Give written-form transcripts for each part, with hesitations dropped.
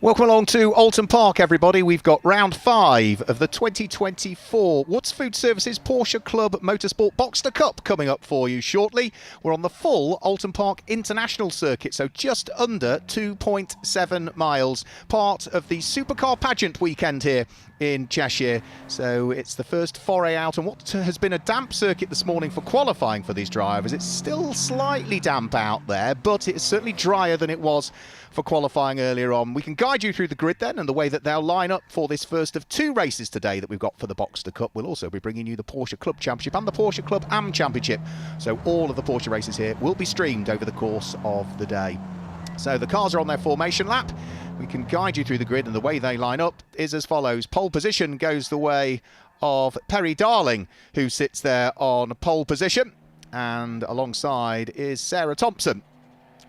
Welcome along to Oulton Park, everybody. We've got round 5 of the 2024 Woods Food Services Porsche Club Motorsport Boxster Cup coming up for you shortly. We're on the full Oulton Park International Circuit, so just under 2.7 miles. Part of the Supercar Pageant weekend here in Cheshire. So it's the first foray out on what has been a damp circuit this morning for qualifying for these drivers. It's still slightly damp out there, but it's certainly drier than it was for qualifying earlier on. We can guide you through the grid then and the way that they'll line up for this first of 2 races today that we've got for the Boxster Cup. We'll also be bringing you the Porsche Club Championship and the Porsche Club Am Championship. So all of the Porsche races here will be streamed over the course of the day. So the cars are on their formation lap. We can guide you through the grid, and the way they line up is as follows. Pole position goes the way of Perry Darling, who sits there on pole position, and alongside is Sarah Thompson.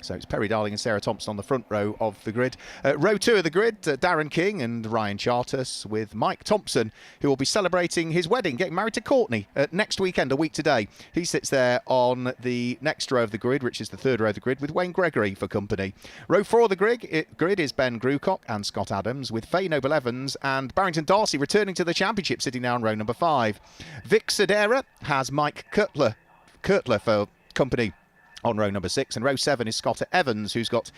So it's Perry Darling and Sarah Thompson on the front row of the grid. Row 2 of the grid, Darren King and Ryan Charters, with Mike Thompson, who will be celebrating his wedding, getting married to Courtney next weekend, a week today. He sits there on the next row of the grid, which is the 3rd row of the grid, with Wayne Gregory for company. Row 4 of the grid is Ben Grucock and Scott Adams, with Faye Noble-Evans and Barrington Darcy returning to the championship, sitting now on row number 5. Vic Sedera has Mike Kurtler for company on row number 6, and row 7 is Scott Evans, who's got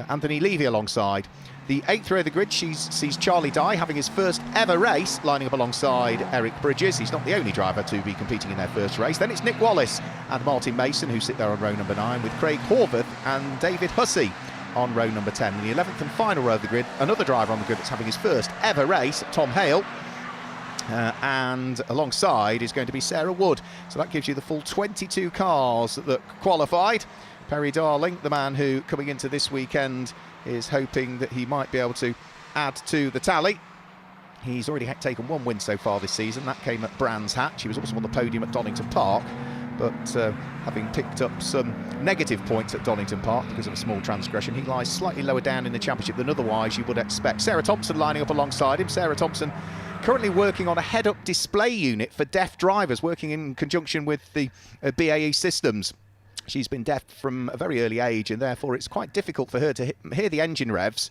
Anthony Levy alongside. The 8th row of the grid sees Charlie Dye having his first ever race, lining up alongside Eric Bridges. He's not the only driver to be competing in their first race. Then it's Nick Wallace and Martin Mason, who sit there on row number 9, with Craig Horvath and David Hussey on row number 10. In the 11th and final row of the grid, another driver on the grid that's having his first ever race, Tom Hale. And alongside is going to be Sarah Wood. So that gives you the full 22 cars that qualified. Perry Darling, the man who coming into this weekend is hoping that he might be able to add to the tally. He's already taken 1 win so far this season. That came at Brands Hatch. He was also on the podium at Donington Park, but having picked up some negative points at Donington Park because of a small transgression, he lies slightly lower down in the championship than otherwise you would expect. Sarah Thompson lining up alongside him. Sarah Thompson currently working on a head-up display unit for deaf drivers, working in conjunction with the BAE Systems. She's been deaf from a very early age, and therefore it's quite difficult for her to hear the engine revs.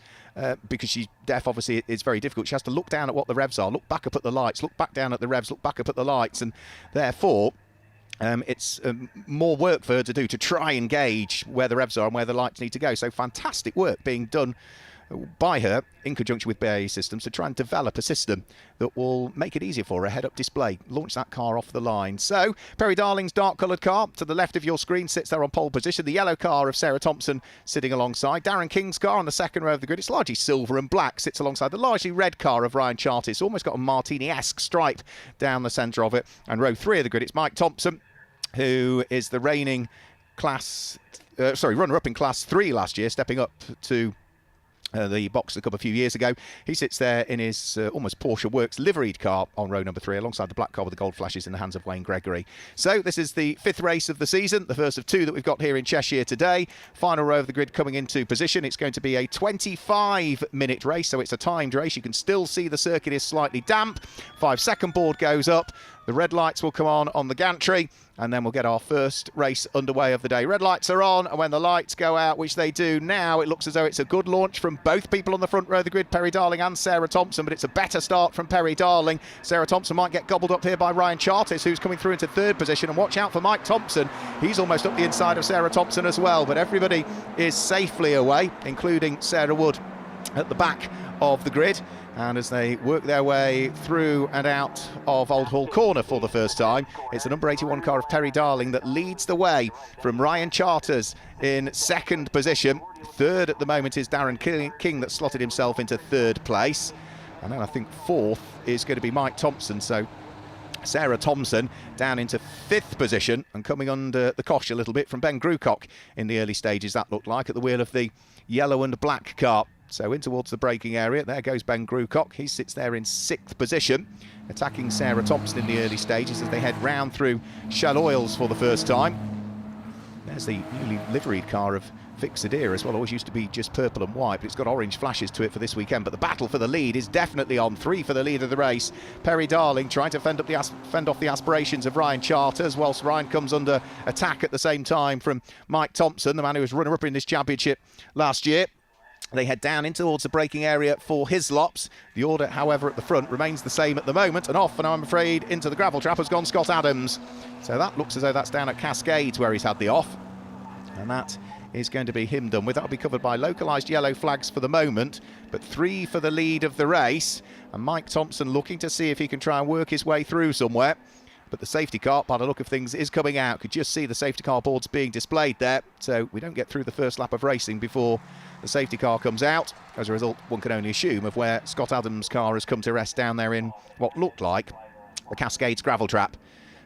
Because she's deaf, obviously it's very difficult. She has to look down at what the revs are, look back up at the lights, look back down at the revs, look back up at the lights, and therefore it's more work for her to do to try and gauge where the revs are and where the lights need to go. So fantastic work being done by her in conjunction with BAE Systems to try and develop a system that will make it easier for her head-up display, launch that car off the line. So Perry Darling's dark-coloured car to the left of your screen sits there on pole position. The yellow car of Sarah Thompson sitting alongside. Darren King's car on the 2nd row of the grid, it's largely silver and black, sits alongside the largely red car of Ryan Charters. It's almost got a Martini-esque stripe down the centre of it. And row 3 of the grid, it's Mike Thompson, who is the reigning runner-up in Class 3 last year, stepping up to the Boxster Cup a few years ago. He sits there in his almost Porsche Works liveried car on row number 3, alongside the black car with the gold flashes in the hands of Wayne Gregory. So this is the 5th race of the season, the first of 2 that we've got here in Cheshire today. Final row of the grid coming into position. It's going to be a 25-minute race, so it's a timed race. You can still see the circuit is slightly damp. 5-second board goes up. The red lights will come on the gantry, and then we'll get our first race underway of the day. Red lights are on, and when the lights go out, which they do now, it looks as though it's a good launch from both people on the front row of the grid, Perry Darling and Sarah Thompson, but it's a better start from Perry Darling. Sarah Thompson might get gobbled up here by Ryan Charters, who's coming through into 3rd position, and watch out for Mike Thompson. He's almost up the inside of Sarah Thompson as well, but everybody is safely away, including Sarah Wood at the back of the grid. And as they work their way through and out of Old Hall Corner for the first time, it's the number 81 car of Perry Darling that leads the way from Ryan Charters in 2nd position. 3rd at the moment is Darren King that slotted himself into 3rd place. And then I think 4th is going to be Mike Thompson. So Sarah Thompson down into 5th position and coming under the cosh a little bit from Ben Grucock in the early stages, that looked like, at the wheel of the yellow and black car. So in towards the braking area, there goes Ben Grucock. He sits there in 6th position, attacking Sarah Thompson in the early stages as they head round through Shell Oils for the first time. There's the newly liveried car of Vic Sedera as well. Always used to be just purple and white, but it's got orange flashes to it for this weekend. But the battle for the lead is definitely on. 3 for the lead of the race. Perry Darling trying to fend off the aspirations of Ryan Charters, whilst Ryan comes under attack at the same time from Mike Thompson, the man who was runner-up in this championship last year. They head down in towards the braking area for Hislops. The order, however, at the front remains the same at the moment, and off, and I'm afraid into the gravel trap has gone Scott Adams. So that looks as though that's down at Cascades where he's had the off, and that is going to be him done with. That'll be covered by localised yellow flags for the moment, but 3 for the lead of the race, and Mike Thompson looking to see if he can try and work his way through somewhere. But the safety car, by the look of things, is coming out. Could just see the safety car boards being displayed there. So we don't get through the first lap of racing before the safety car comes out. As a result, one can only assume of where Scott Adams' car has come to rest down there in what looked like the Cascades gravel trap.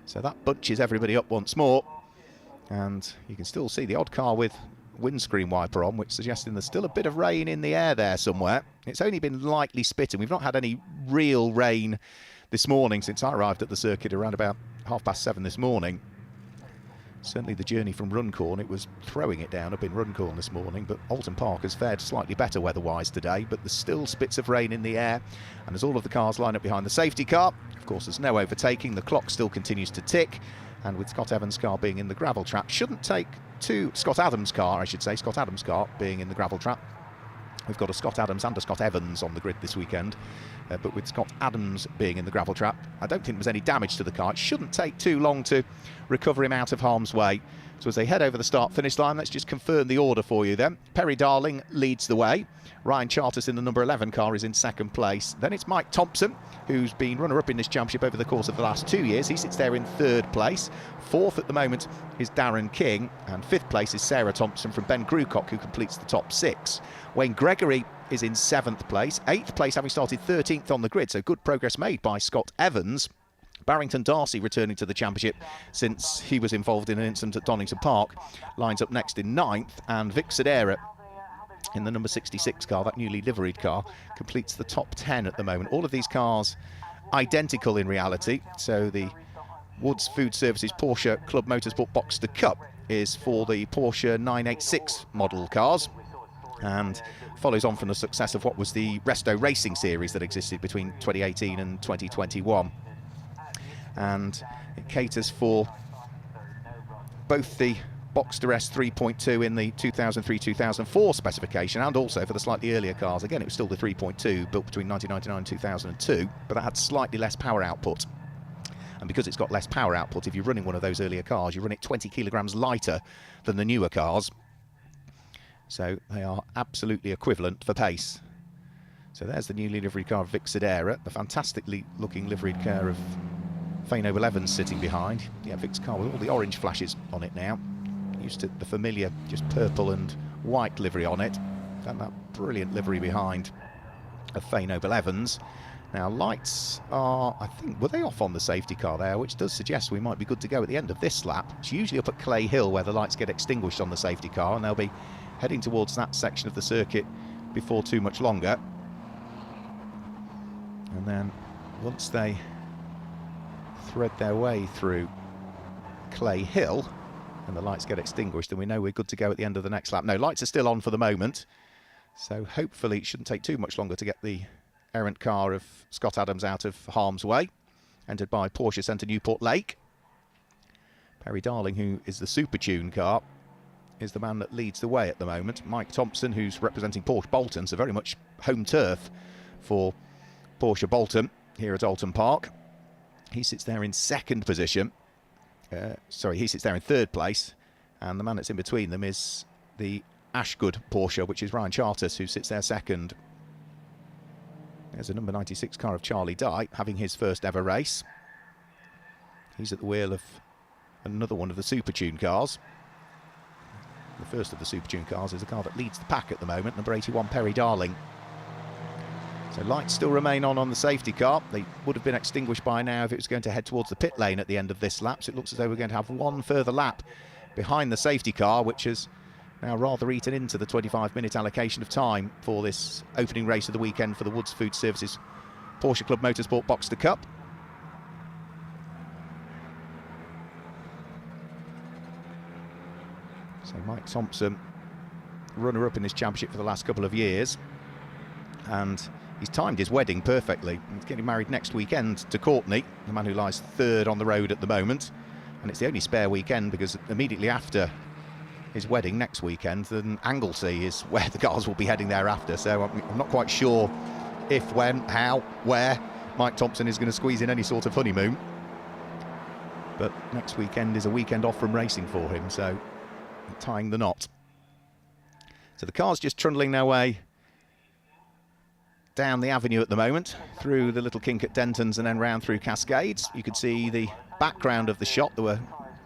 So that bunches everybody up once more. And you can still see the odd car with windscreen wiper on, which suggesting there's still a bit of rain in the air there somewhere. It's only been lightly spitting. We've not had any real rain this morning since I arrived at the circuit around about 7:30 this morning. Certainly the journey from Runcorn, it was throwing it down up in Runcorn this morning, but Oulton Park has fared slightly better weather-wise today, but there's still spits of rain in the air, and as all of the cars line up behind the safety car, of course there's no overtaking, the clock still continues to tick, and with Scott Evans' car being in the gravel trap, shouldn't take Scott Adams' car being in the gravel trap. We've got a Scott Adams and a Scott Evans on the grid this weekend, but with Scott Adams being in the gravel trap, I don't think there's any damage to the car. It shouldn't take too long to recover him out of harm's way. So as they head over the start-finish line, let's just confirm the order for you then. Perry Darling leads the way. Ryan Charters in the number 11 car is in second place. Then it's Mike Thompson, who's been runner-up in this championship over the course of the last 2 years. He sits there in third place. Fourth at the moment is Darren King, and fifth place is Sarah Thompson from Ben Grucock, who completes the top 6. Wayne Gregory is in 7th place. 8th place, having started 13th on the grid, so good progress made by Scott Evans. Barrington Darcy returning to the championship since he was involved in an incident at Donington Park, lines up next in 9th, and Vic Sedera in the number 66 car, that newly liveried car, completes the top 10 at the moment. All of these cars identical in reality, so the Woods Food Services Porsche Club Motorsport Boxster Cup is for the Porsche 986 model cars, and follows on from the success of what was the Resto Racing series that existed between 2018 and 2021. And it caters for both the Boxster S 3.2 in the 2003-2004 specification, and also for the slightly earlier cars. Again, it was still the 3.2 built between 1999 and 2002, but that had slightly less power output. And because it's got less power output, if you're running one of those earlier cars, you run it 20 kilograms lighter than the newer cars. So they are absolutely equivalent for pace. So there's the newly liveried car of Vic Sedera, the fantastically looking liveried car of Fane Noble Evans sitting behind. Yeah, Vic's car with all the orange flashes on it now. Used to the familiar just purple and white livery on it. And that brilliant livery behind of Fane Noble Evans. Now lights are, I think, were they off on the safety car there, which does suggest we might be good to go at the end of this lap. It's usually up at Clay Hill where the lights get extinguished on the safety car, and they'll be heading towards that section of the circuit before too much longer. And then once they thread their way through Clay Hill and the lights get extinguished, then we know we're good to go at the end of the next lap. No, lights are still on for the moment, so hopefully it shouldn't take too much longer to get the errant car of Scott Adams out of harm's way, entered by Porsche Centre Newport Lake. Perry Darling, who is the Super Tune car, is the man that leads the way at the moment. Mike Thompson, who's representing Porsche Bolton, so very much home turf for Porsche Bolton here at Oulton Park. He sits there in second position. He sits there in third place, and the man that's in between them is the Ashgood Porsche, which is Ryan Charters, who sits there second. There's a number 96 car of Charlie Dye having his first ever race. He's at the wheel of another one of the Super Tune cars. The first of the Super Tune cars is a car that leads the pack at the moment, number 81 Perry Darling. So lights still remain on the safety car. They would have been extinguished by now if it was going to head towards the pit lane at the end of this lap. So it looks as though we're going to have one further lap behind the safety car, which has now rather eaten into the 25-minute allocation of time for this opening race of the weekend for the Woods Food Services Porsche Club Motorsport Boxster Cup. So Mike Thompson, runner-up in this championship for the last couple of years, and he's timed his wedding perfectly. He's getting married next weekend to Courtney, the man who lies third on the road at the moment, and it's the only spare weekend because immediately after his wedding next weekend, then Anglesey is where the cars will be heading thereafter. So I'm not quite sure if, when, how, where Mike Thompson is going to squeeze in any sort of honeymoon. But next weekend is a weekend off from racing for him, so tying the knot. So the car's just trundling their way down the avenue at the moment, through the little kink at Denton's and then round through Cascades. You could see the background of the shot. There were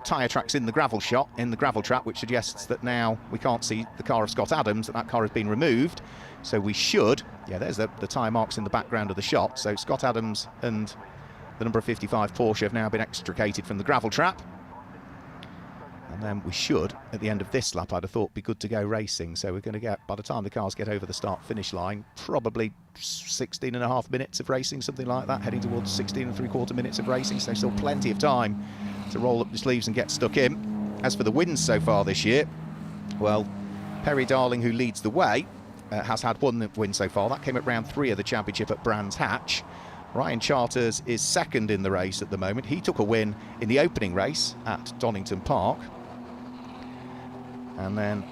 tyre tracks in the gravel trap, which suggests that now we can't see the car of Scott Adams, that car has been removed. So we should, yeah, there's the tyre marks in the background of the shot. So Scott Adams and the number 55 Porsche have now been extricated from the gravel trap. And then we should, at the end of this lap, I'd have thought, be good to go racing. So we're going to get, by the time the cars get over the start-finish line, probably 16 and a half minutes of racing, something like that, heading towards 16 and three-quarter minutes of racing. So still plenty of time to roll up the sleeves and get stuck in. As for the wins so far this year, well, Perry Darling, who leads the way, has had one win so far. That came at round 3 of the championship at Brands Hatch. Ryan Charters is second in the race at the moment. He took a win in the opening race at Donington Park. And then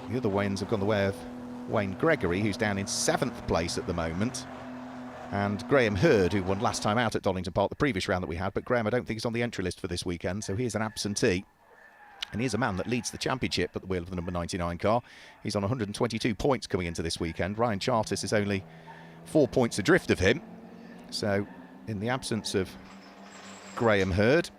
the other wins have gone the way of Wayne Gregory, who's down in 7th place at the moment. And Graham Hurd, who won last time out at Donington Park, the previous round that we had. But Graham, I don't think, is on the entry list for this weekend, so he's an absentee. And he's a man that leads the championship at the wheel of the number 99 car. He's on 122 points coming into this weekend. Ryan Charters is only 4 points adrift of him. So, in the absence of Graham Hurd,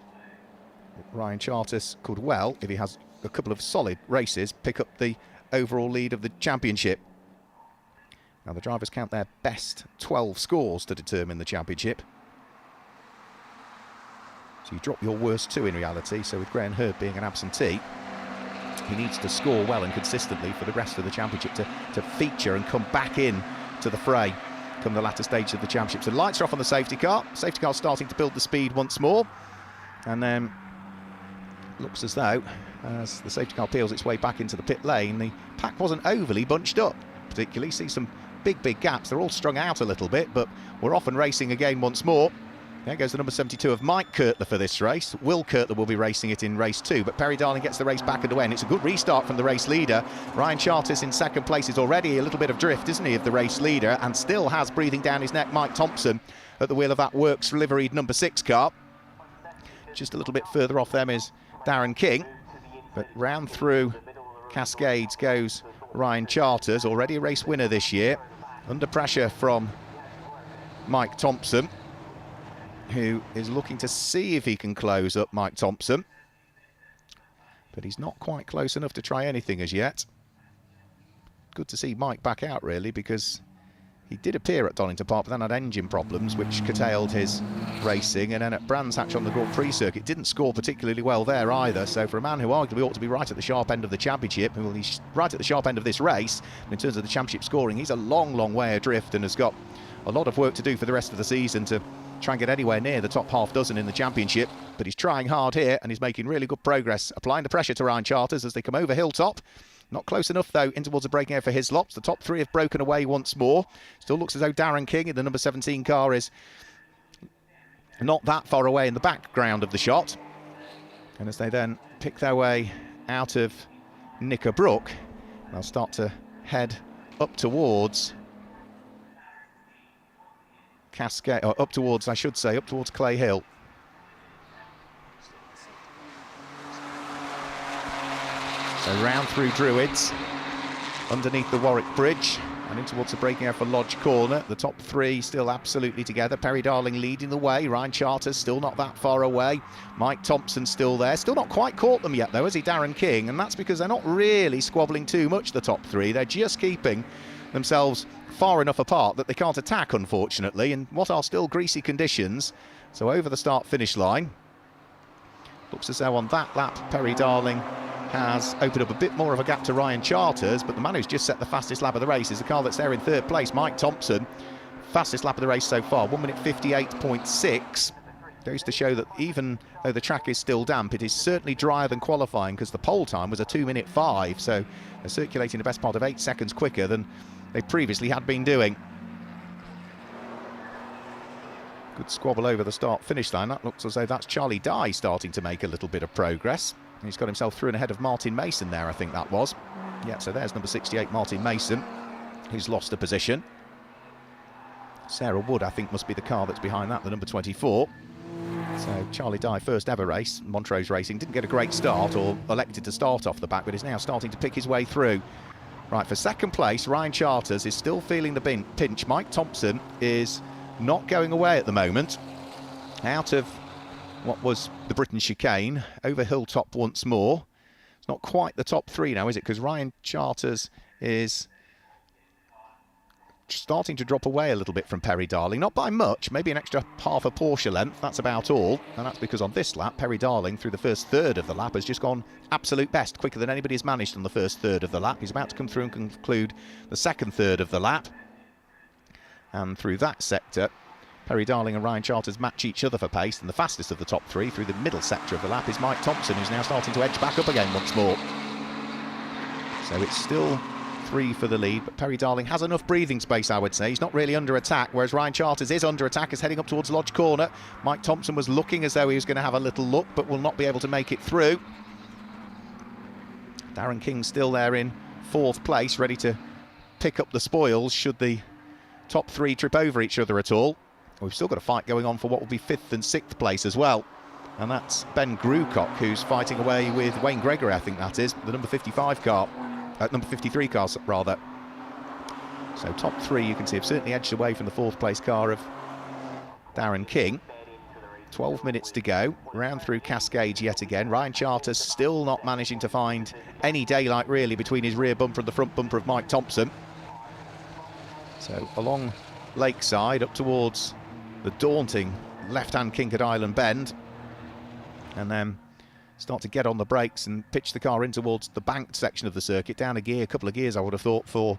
Ryan Charters could well, if he has a couple of solid races, pick up the overall lead of the championship. Now, the drivers count their best 12 scores to determine the championship. So you drop your worst 2 in reality. So with Graham Hurd being an absentee, he needs to score well and consistently for the rest of the championship to feature and come back in to the fray come the latter stage of the championship. So the lights are off on the safety car. Safety car starting to build the speed once more. And then looks as though, as the safety car peels its way back into the pit lane, the pack wasn't overly bunched up, particularly. See some big gaps. They're all strung out a little bit, but we're off and racing again once more. There goes the number 72 of Mike Kirtler for this race. Will Kirtler will be racing it in race 2, but Perry Darling gets the race back underway, and it's a good restart from the race leader. Ryan Charters in 2nd place is already a little bit of drift, isn't he, of the race leader, and still has breathing down his neck Mike Thompson at the wheel of that Works liveried number 6 car. Just a little bit further off them is Darren King, but round through Cascades goes Ryan Charters, already a race winner this year, under pressure from Mike Thompson, who is looking to see if he can close up Mike Thompson. But he's not quite close enough to try anything as yet. Good to see Mike back out, really, because he did appear at Donington Park, but then had engine problems, which curtailed his racing. And then at Brands Hatch on the Grand Prix circuit, didn't score particularly well there either. So for a man who arguably ought to be right at the sharp end of the championship, well, he's right at the sharp end of this race, in terms of the championship scoring, he's a long way adrift and has got a lot of work to do for the rest of the season to try and get anywhere near the top half dozen in the championship. But he's trying hard here, and he's making really good progress, applying the pressure to Ryan Charters as they come over Hilltop. Not close enough, though, in towards a braking air for Hislops. The top 3 have broken away once more. Still looks as though Darren King in the number 17 car is not that far away in the background of the shot. And as they then pick their way out of Knickerbrook, they'll start to head up towards Cascade, or up towards, I should say, up towards Clay Hill. So round through Druids, underneath the Warwick Bridge, and in towards the braking area for Lodge Corner. The top 3 still absolutely together. Perry Darling leading the way. Ryan Charters still not that far away. Mike Thompson still there. Still not quite caught them yet, though, is he, Darren King? And that's because they're not really squabbling too much, the top 3. They're just keeping themselves far enough apart that they can't attack, unfortunately, in what are still greasy conditions. So over the start-finish line. Looks as though on that lap, Perry Darling has opened up a bit more of a gap to Ryan Charters, but the man who's just set the fastest lap of the race is the car that's there in 3rd place, Mike Thompson. Fastest lap of the race so far, 1 minute 58.6. Goes to show that even though the track is still damp, it is certainly drier than qualifying, because the pole time was a 2 minute 5, so they're circulating the best part of 8 seconds quicker than they previously had been doing. Good squabble over the start-finish line. That looks as though that's Charlie Dye starting to make a little bit of progress. He's got himself through and ahead of Martin Mason there, I think that was. Yeah, so there's number 68, Martin Mason, who's lost a position. Sarah Wood, I think, must be the car that's behind that, the number 24. So Charlie Dye, first ever race, Montrose Racing, didn't get a great start, or elected to start off the back, but is now starting to pick his way through. Right, for second place, Ryan Charters is still feeling the pinch. Mike Thompson is not going away at the moment. Out of what was the Britain chicane, over Hilltop once more. It's not quite the top three now, is it? Because Ryan Charters is starting to drop away a little bit from Perry Darling. Not by much, maybe an extra half a Porsche length, that's about all. And that's because on this lap, Perry Darling, through the first third of the lap, has just gone absolute best, quicker than anybody has managed on the first third of the lap. He's about to come through and conclude the second third of the lap. And through that sector, Perry Darling and Ryan Charters match each other for pace, and the fastest of the top three through the middle sector of the lap is Mike Thompson, who's now starting to edge back up again once more. So it's still 3 for the lead, but Perry Darling has enough breathing space, I would say. He's not really under attack, whereas Ryan Charters is under attack, is heading up towards Lodge Corner. Mike Thompson was looking as though he was going to have a little look, but will not be able to make it through. Darren King still there in 4th place, ready to pick up the spoils should the top 3 trip over each other at all. We've still got a fight going on for what will be 5th and 6th place as well. And that's Ben Grucock, who's fighting away with Wayne Gregory, I think that is, the number 55 car. Number 53 cars, rather. So top 3, you can see, have certainly edged away from the 4th place car of Darren King. 12 minutes to go, round through Cascades yet again. Ryan Charters still not managing to find any daylight, really, between his rear bumper and the front bumper of Mike Thompson. So along Lakeside, up towards the daunting left-hand kink at Island Bend. And then start to get on the brakes and pitch the car in towards the banked section of the circuit, down a gear, a couple of gears I would have thought for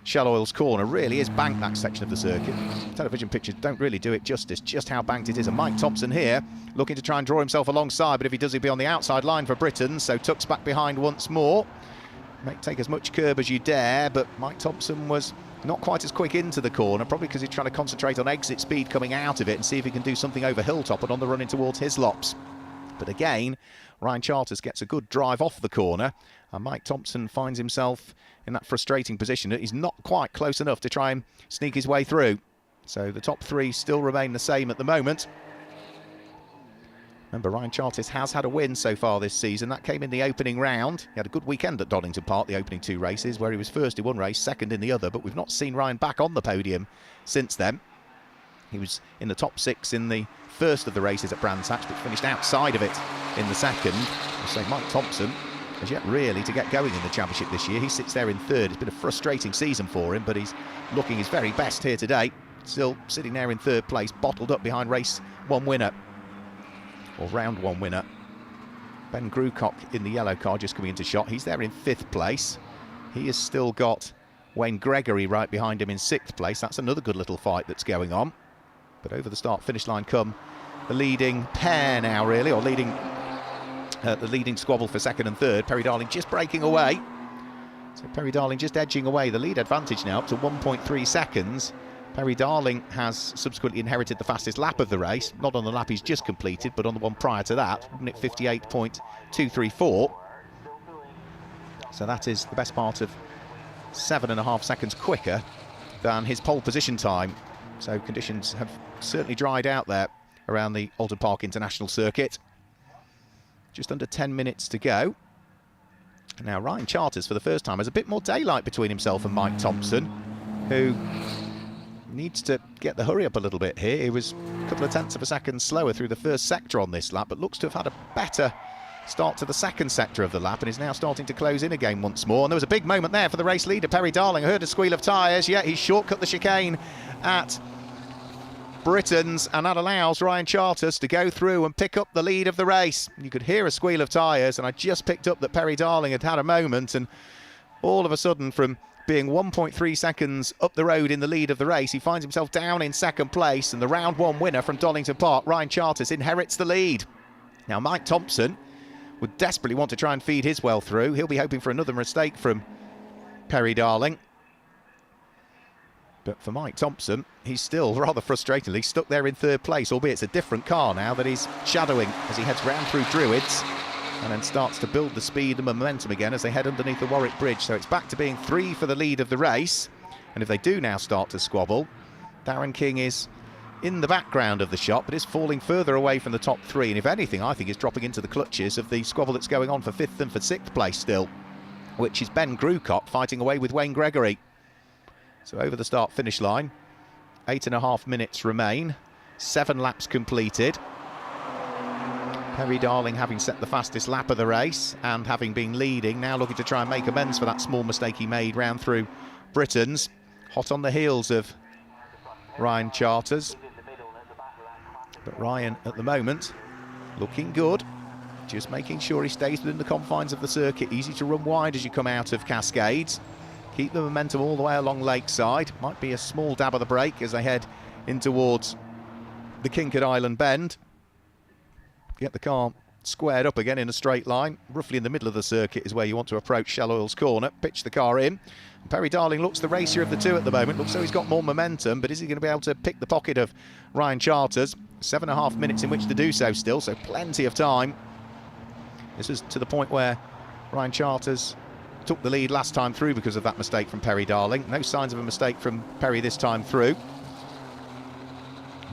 Shell Oil's Corner. Really is banked, that section of the circuit. Television pictures don't really do it justice, just how banked it is. And Mike Thompson here looking to try and draw himself alongside, but if he does, he'll be on the outside line for Britain, so tucks back behind once more. Might take as much curb as you dare, but Mike Thompson was not quite as quick into the corner, probably because he's trying to concentrate on exit speed coming out of it and see if he can do something over Hilltop and on the run in towards Hislops. But again, Ryan Charters gets a good drive off the corner, and Mike Thompson finds himself in that frustrating position that he's not quite close enough to try and sneak his way through. So the top 3 still remain the same at the moment. Remember, Ryan Charters has had a win so far this season. That came in the opening round. He had a good weekend at Donington Park, the opening 2 races, where he was first in one race, second in the other, but we've not seen Ryan back on the podium since then. He was in the top 6 in the first of the races at Brands Hatch, but finished outside of it in the second. So Mike Thompson has yet really to get going in the championship this year. He sits there in 3rd. It's been a frustrating season for him, but he's looking his very best here today. Still sitting there in 3rd place, bottled up behind race 1 winner, or round 1 winner. Ben Grucock in the yellow car just coming into shot. He's there in 5th place. He has still got Wayne Gregory right behind him in 6th place. That's another good little fight that's going on. But over the start-finish line come the leading pair now, really, or the leading squabble for 2nd and 3rd. Perry Darling just breaking away. So Perry Darling just edging away. The lead advantage now up to 1.3 seconds. Perry Darling has subsequently inherited the fastest lap of the race, not on the lap he's just completed, but on the one prior to that, 58.234. So that is the best part of 7.5 seconds quicker than his pole position time. So conditions have certainly dried out there around the Oulton Park International Circuit. Just under 10 minutes to go. Now Ryan Charters, for the first time, has a bit more daylight between himself and Mike Thompson, who needs to get the hurry up a little bit here. He was a couple of tenths of a second slower through the first sector on this lap, but looks to have had a better start to the second sector of the lap and is now starting to close in again once more. And there was a big moment there for the race leader, Perry Darling. I heard a squeal of tyres. Yeah, he shortcut the chicane at Britain's, and that allows Ryan Charters to go through and pick up the lead of the race. You could hear a squeal of tyres, and I just picked up that Perry Darling had had a moment, and all of a sudden, from being 1.3 seconds up the road in the lead of the race, he finds himself down in 2nd place, and the round 1 winner from Donington Park, Ryan Charters, inherits the lead. Now Mike Thompson would desperately want to try and feed his well through. He'll be hoping for another mistake from Perry Darling. But for Mike Thompson, he's still rather frustratingly stuck there in 3rd place, albeit it's a different car now that he's shadowing as he heads round through Druids and then starts to build the speed and momentum again as they head underneath the Warwick Bridge. So it's back to being 3 for the lead of the race. And if they do now start to squabble, Darren King is in the background of the shot, but is falling further away from the top 3. And if anything, I think is dropping into the clutches of the squabble that's going on for 5th and for 6th place still, which is Ben Grewcock fighting away with Wayne Gregory. So over the start-finish line, 8.5 minutes remain, 7 laps completed. Perry Darling having set the fastest lap of the race and having been leading, now looking to try and make amends for that small mistake he made round through Britain's. Hot on the heels of Ryan Charters. But Ryan, at the moment, looking good. Just making sure he stays within the confines of the circuit. Easy to run wide as you come out of Cascades. Keep the momentum all the way along Lakeside. Might be a small dab of the brake as they head in towards the Kinkard Island bend. Get the car squared up again in a straight line. Roughly in the middle of the circuit is where you want to approach Shell Oil's corner. Pitch the car in. And Perry Darling looks the racer of the two at the moment. Looks so he's got more momentum, but is he going to be able to pick the pocket of Ryan Charters? 7.5 minutes in which to do so still, so plenty of time. This is to the point where Ryan Charters took the lead last time through because of that mistake from Perry Darling. No signs of a mistake from Perry this time through.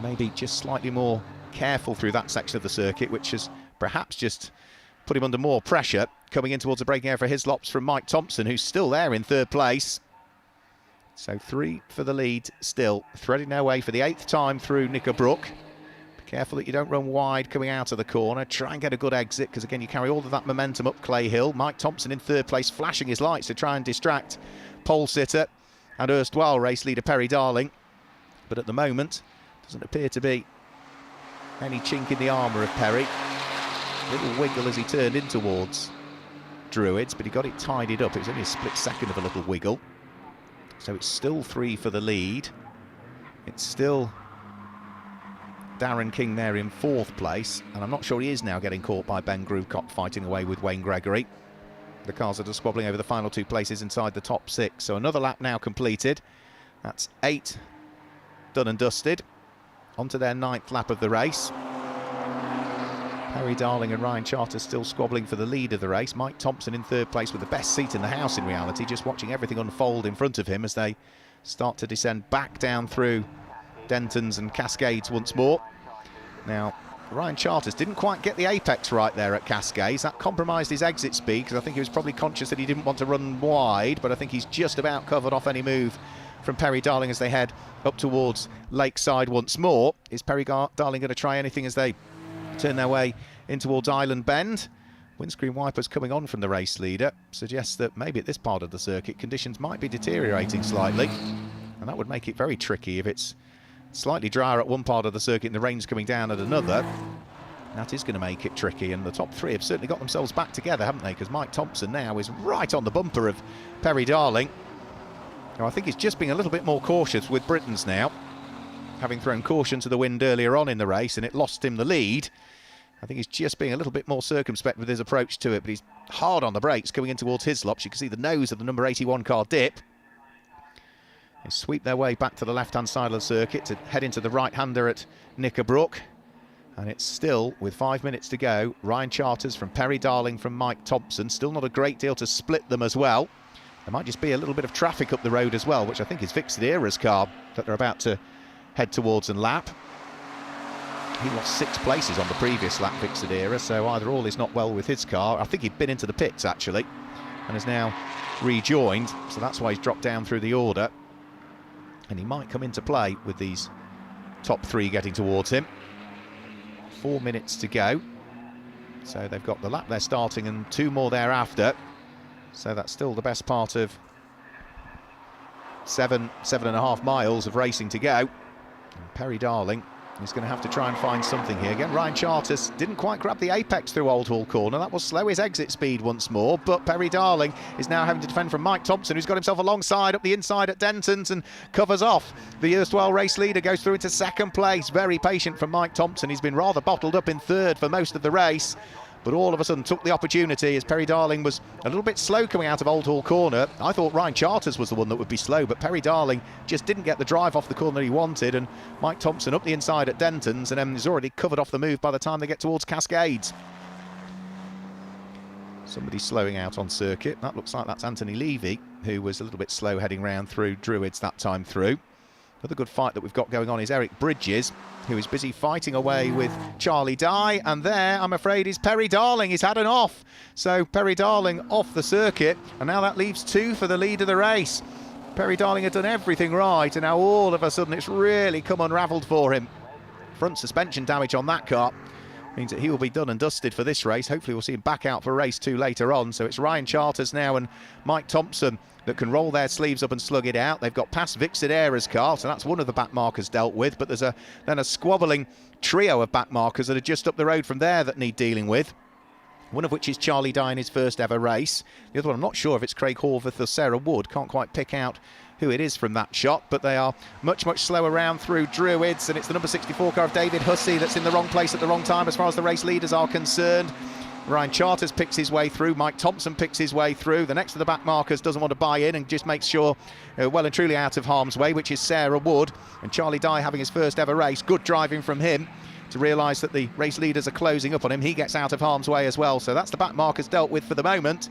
Maybe just slightly more careful through that section of the circuit, which has perhaps just put him under more pressure. Coming in towards a braking error for Hislops from Mike Thompson, who's still there in 3rd place. So 3 for the lead still, threading their way for the 8th time through Knickerbrook. Be careful that you don't run wide coming out of the corner. Try and get a good exit, because again you carry all of that momentum up Clay Hill. Mike Thompson in 3rd place, flashing his lights to try and distract pole sitter and erstwhile race leader Perry Darling. But at the moment, doesn't appear to be any chink in the armour of Perry. Little wiggle as he turned in towards Druids, but he got it tidied up. It was only a split second of a little wiggle. So it's still 3 for the lead. It's still Darren King there in 4th place, and I'm not sure he is now getting caught by Ben Grewcock fighting away with Wayne Gregory. The cars are just squabbling over the final 2 places inside the top 6. So another lap now completed. That's 8 done and dusted. Onto their 9th lap of the race. Perry Darling and Ryan Charters still squabbling for the lead of the race. Mike Thompson in 3rd place with the best seat in the house in reality, just watching everything unfold in front of him as they start to descend back down through Dentons and Cascades once more. Now, Ryan Charters didn't quite get the apex right there at Cascades. That compromised his exit speed, because I think he was probably conscious that he didn't want to run wide, but I think he's just about covered off any move from Perry Darling as they head up towards Lakeside once more. Is Perry Darling going to try anything as they turn their way in towards Island Bend? Windscreen wipers coming on from the race leader suggests that maybe at this part of the circuit conditions might be deteriorating slightly, and that would make it very tricky if it's slightly drier at one part of the circuit and the rain's coming down at another. That is going to make it tricky, and the top 3 have certainly got themselves back together, haven't they? Because Mike Thompson now is right on the bumper of Perry Darling. Now, I think he's just being a little bit more cautious with Britain's now, having thrown caution to the wind earlier on in the race and it lost him the lead. I think he's just being a little bit more circumspect with his approach to it, but he's hard on the brakes coming in towards Hislops. You can see the nose of the number 81 car dip. They sweep their way back to the left-hand side of the circuit to head into the right-hander at Knickerbrook. And it's still, with 5 minutes to go, Ryan Charters from Perry Darling from Mike Thompson. Still not a great deal to split them as well. There might just be a little bit of traffic up the road as well, which I think is Fixed Era's car that they're about to head towards and lap. He lost 6 places on the previous lap, Fixed Era, so either all is not well with his car. I think he'd been into the pits, actually, and has now rejoined, so that's why he's dropped down through the order. And he might come into play with these top 3 getting towards him. 4 minutes to go. So they've got the lap they're starting and 2 more thereafter. So that's still the best part of 7.5 miles of racing to go. And Perry Darling is going to have to try and find something here. Again, Ryan Charters didn't quite grab the apex through Old Hall Corner. That will slow his exit speed once more. But Perry Darling is now having to defend from Mike Thompson, who's got himself alongside up the inside at Denton's and covers off. The erstwhile race leader goes through into 2nd place. Very patient from Mike Thompson. He's been rather bottled up in 3rd for most of the race, but all of a sudden took the opportunity as Perry Darling was a little bit slow coming out of Old Hall Corner. I thought Ryan Charters was the one that would be slow, but Perry Darling just didn't get the drive off the corner he wanted, and Mike Thompson up the inside at Denton's, and he's already covered off the move by the time they get towards Cascades. Somebody slowing out on circuit. That looks like that's Anthony Levy, who was a little bit slow heading round through Druids that time through. Another good fight that we've got going on is Eric Bridges, who is busy fighting away with Charlie Dye. And there, I'm afraid, is Perry Darling. He's had an off. So Perry Darling off the circuit. And now that leaves 2 for the lead of the race. Perry Darling had done everything right. And now all of a sudden it's really come unravelled for him. Front suspension damage on that car means that he will be done and dusted for this race. Hopefully we'll see him back out for race 2 later on. So it's Ryan Charters now and Mike Thompson that can roll their sleeves up and slug it out. They've got past Vic Sidera's car, so that's one of the back markers dealt with. But there's then a squabbling trio of back markers that are just up the road from there that need dealing with. One of which is Charlie Dye in his first ever race. The other one, I'm not sure if it's Craig Horvath or Sarah Wood. Can't quite pick out who it is from that shot, but they are much slower round through Druids, and it's the number 64 car of David Hussey that's in the wrong place at the wrong time as far as the race leaders are concerned. Ryan Charters picks his way through, Mike Thompson picks his way through. The next of the back markers doesn't want to buy in and just makes sure well and truly out of harm's way, which is Sarah Wood. And Charlie Dye having his first ever race. Good driving from him to realise that the race leaders are closing up on him. He gets out of harm's way as well. So that's the back markers dealt with for the moment.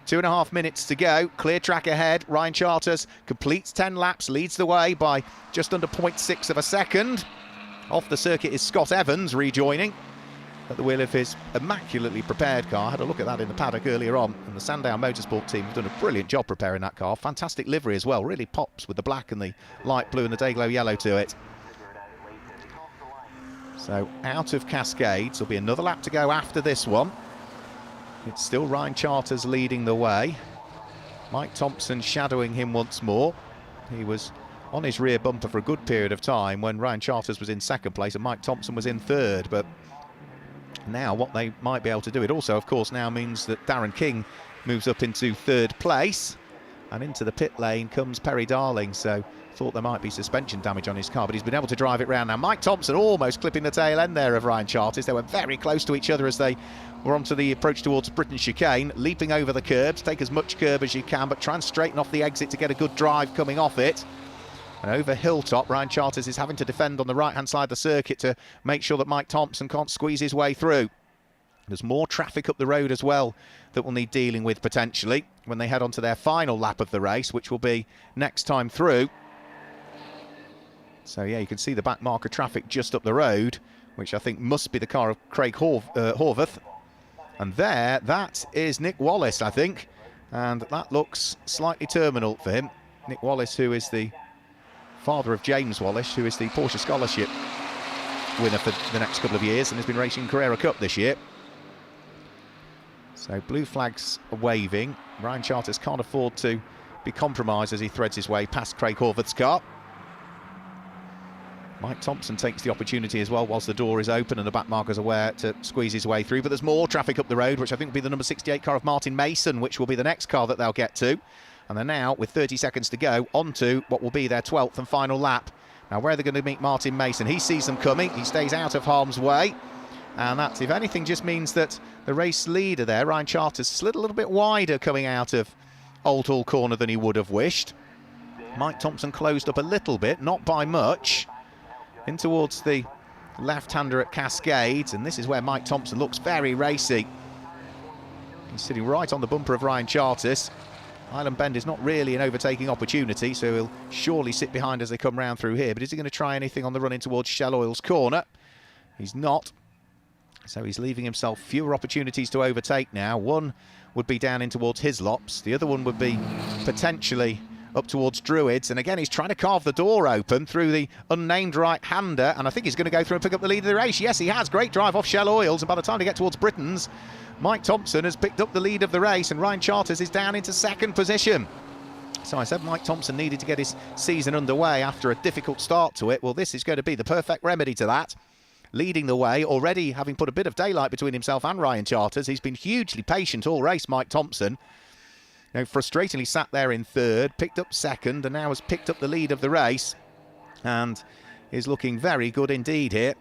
2.5 minutes to go. Clear track ahead. Ryan Charters completes 10 laps, leads the way by just under 0.6 of a second. Off the circuit is Scott Evans rejoining at the wheel of his immaculately prepared car. I had a look at that in the paddock earlier on, and the Sandown Motorsport team have done a brilliant job preparing that car. Fantastic livery as well, really pops with the black and the light blue and the Dayglow yellow to it. So out of Cascades, there'll be another lap to go after this one. It's still Ryan Charters leading the way. Mike Thompson shadowing him once more. He was on his rear bumper for a good period of time when Ryan Charters was in second place and Mike Thompson was in third, but now what they might be able to do, it also of course now means that Darren King moves up into third place, and into the pit lane comes Perry Darling. So thought there might be suspension damage on his car, but he's been able to drive it round. Now Mike Thompson almost clipping the tail end there of Ryan Charters. They were very close to each other as they were onto the approach towards Britain chicane, leaping over the curbs. Take as much curb as you can, but try and straighten off the exit to get a good drive coming off it. And over Hilltop, Ryan Charters is having to defend on the right-hand side of the circuit to make sure that Mike Thompson can't squeeze his way through. There's more traffic up the road as well that will need dealing with potentially when they head on to their final lap of the race, which will be next time through. So yeah, you can see the back marker traffic just up the road, which I think must be the car of Craig Horvath. And there, that is Nick Wallace, I think. And that looks slightly terminal for him. Nick Wallace, who is the father of James Wallace, who is the Porsche Scholarship winner for the next couple of years and has been racing Carrera Cup this year. So blue flags are waving. Ryan Charters can't afford to be compromised as he threads his way past Craig Horvath's car. Mike Thompson takes the opportunity as well whilst the door is open and the back marker's aware to squeeze his way through. But there's more traffic up the road, which I think will be the number 68 car of Martin Mason, which will be the next car that they'll get to. And they're now, with 30 seconds to go, on to what will be their 12th and final lap. Now, where are they going to meet Martin Mason? He sees them coming. He stays out of harm's way. And that, if anything, just means that the race leader there, Ryan Charters, slid a little bit wider coming out of Oulton corner than he would have wished. Mike Thompson closed up a little bit, not by much, in towards the left-hander at Cascades. And this is where Mike Thompson looks very racy. He's sitting right on the bumper of Ryan Charters. Island Bend is not really an overtaking opportunity, so he'll surely sit behind as they come round through here. But is he going to try anything on the run in towards Shell Oil's corner? He's not. So he's leaving himself fewer opportunities to overtake now. One would be down in towards Hislops. The other one would be potentially up towards Druids. And again, he's trying to carve the door open through the unnamed right-hander. And I think he's going to go through and pick up the lead of the race. Yes, he has. Great drive off Shell Oils. And by the time they get towards Britain's, Mike Thompson has picked up the lead of the race and Ryan Charters is down into second position. So I said Mike Thompson needed to get his season underway after a difficult start to it. Well, this is going to be the perfect remedy to that. Leading the way, already having put a bit of daylight between himself and Ryan Charters. He's been hugely patient all race, Mike Thompson. You know, frustratingly sat there in third, picked up second, and now has picked up the lead of the race. And is looking very good indeed here.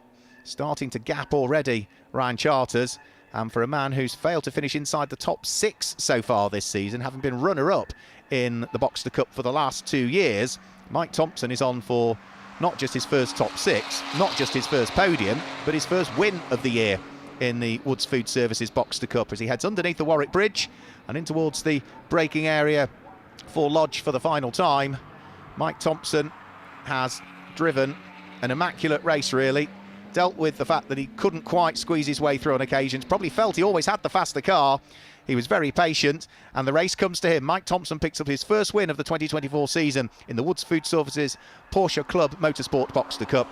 Starting to gap already, Ryan Charters. And for a man who's failed to finish inside the top 6 so far this season, having been runner-up in the Boxster Cup for the last 2 years, Mike Thompson is on for not just his first top 6, not just his first podium, but his first win of the year in the Woods Food Services Boxster Cup as he heads underneath the Warwick Bridge and in towards the braking area for Lodge for the final time. Mike Thompson has driven an immaculate race, really. Dealt with the fact that he couldn't quite squeeze his way through on occasions, probably felt he always had the faster car. He was very patient, and the race comes to him. Mike Thompson picks up his first win of the 2024 season in the Woods Food Services Porsche Club Motorsport Boxster Cup.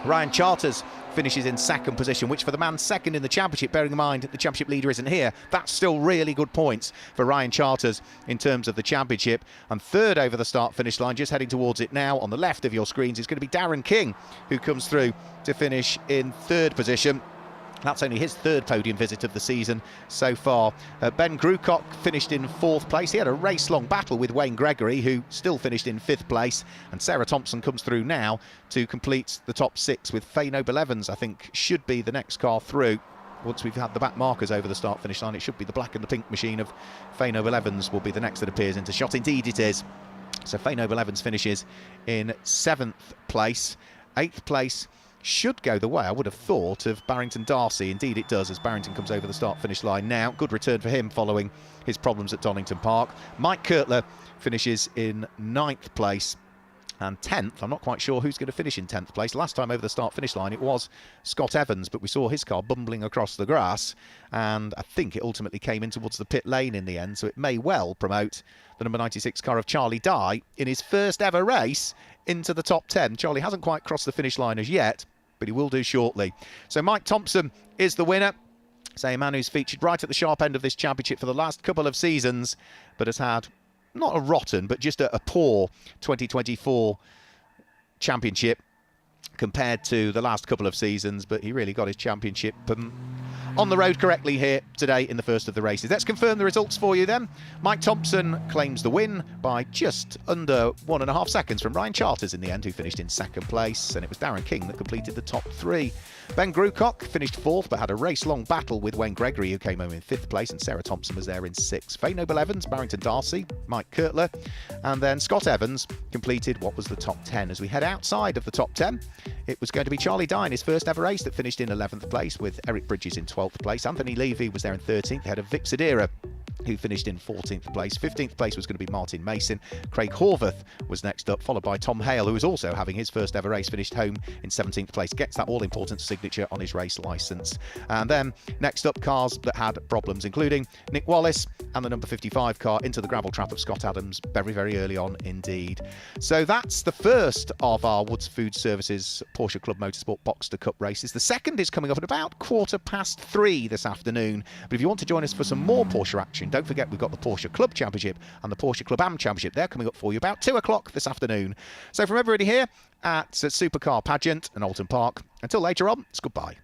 Ryan Charters finishes in second position, which for the man second in the championship, bearing in mind the championship leader isn't here, that's still really good points for Ryan Charters in terms of the championship. And third over the start finish line, just heading towards it now on the left of your screens, is going to be Darren King, who comes through to finish in third position. That's only his third podium visit of the season so far. Ben Grucock finished in fourth place. He had a race-long battle with Wayne Gregory, who still finished in fifth place. And Sarah Thompson comes through now to complete the top six, with Faye Noble-Evans, I think, should be the next car through. Once we've had the back markers over the start-finish line, it should be the black and the pink machine of Faye Noble-Evans will be the next that appears into shot. Indeed it is. So Faye Noble-Evans finishes in seventh place. Eighth place should go the way, I would have thought, of Barrington Darcy. Indeed it does, as Barrington comes over the start-finish line now. Good return for him following his problems at Donington Park. Mike Kirtler finishes in ninth place. And 10th, I'm not quite sure who's going to finish in 10th place. Last time over the start-finish line it was Scott Evans, but we saw his car bumbling across the grass, and I think it ultimately came in towards the pit lane in the end, so it may well promote the number 96 car of Charlie Dye in his first ever race into the top 10. Charlie hasn't quite crossed the finish line as yet, but he will do shortly. So Mike Thompson is the winner. Say, a man who's featured right at the sharp end of this championship for the last couple of seasons, but has had not a rotten, but just a poor 2024 championship compared to the last couple of seasons. But he really got his championship on the road correctly here today in the first of the races. Let's confirm the results for you then. Mike Thompson claims the win by just under 1.5 seconds from Ryan Charters in the end, who finished in second place, and it was Darren King that completed the top three. Ben Grucock finished fourth, but had a race-long battle with Wayne Gregory, who came home in fifth place, and Sarah Thompson was there in sixth. Faye Noble-Evans, Barrington Darcy, Mike Kirtler, and then Scott Evans completed what was the top 10. As we head outside of the top 10, it was going to be Charlie Dye in his first ever race that finished in 11th place, with Eric Bridges in 12th place. Anthony Levy was there in 13th. They had a Vic Sedera, who finished in 14th place. 15th place was going to be Martin Mason. Craig Horvath was next up, followed by Tom Hale, who was also having his first ever race, finished home in 17th place. Gets that all-important signature on his race licence. And then next up, cars that had problems, including Nick Wallace and the number 55 car into the gravel trap of Scott Adams very, very early on indeed. So that's the first of our Woods Food Services Porsche Club Motorsport Boxster Cup races. The second is coming up at about 3:15 this afternoon. But if you want to join us for some more Porsche action, don't forget we've got the Porsche Club Championship and the Porsche Club Am Championship. They're coming up for you about 2 o'clock this afternoon. So from everybody here at Supercar Pageant and Oulton Park, until later on, it's goodbye.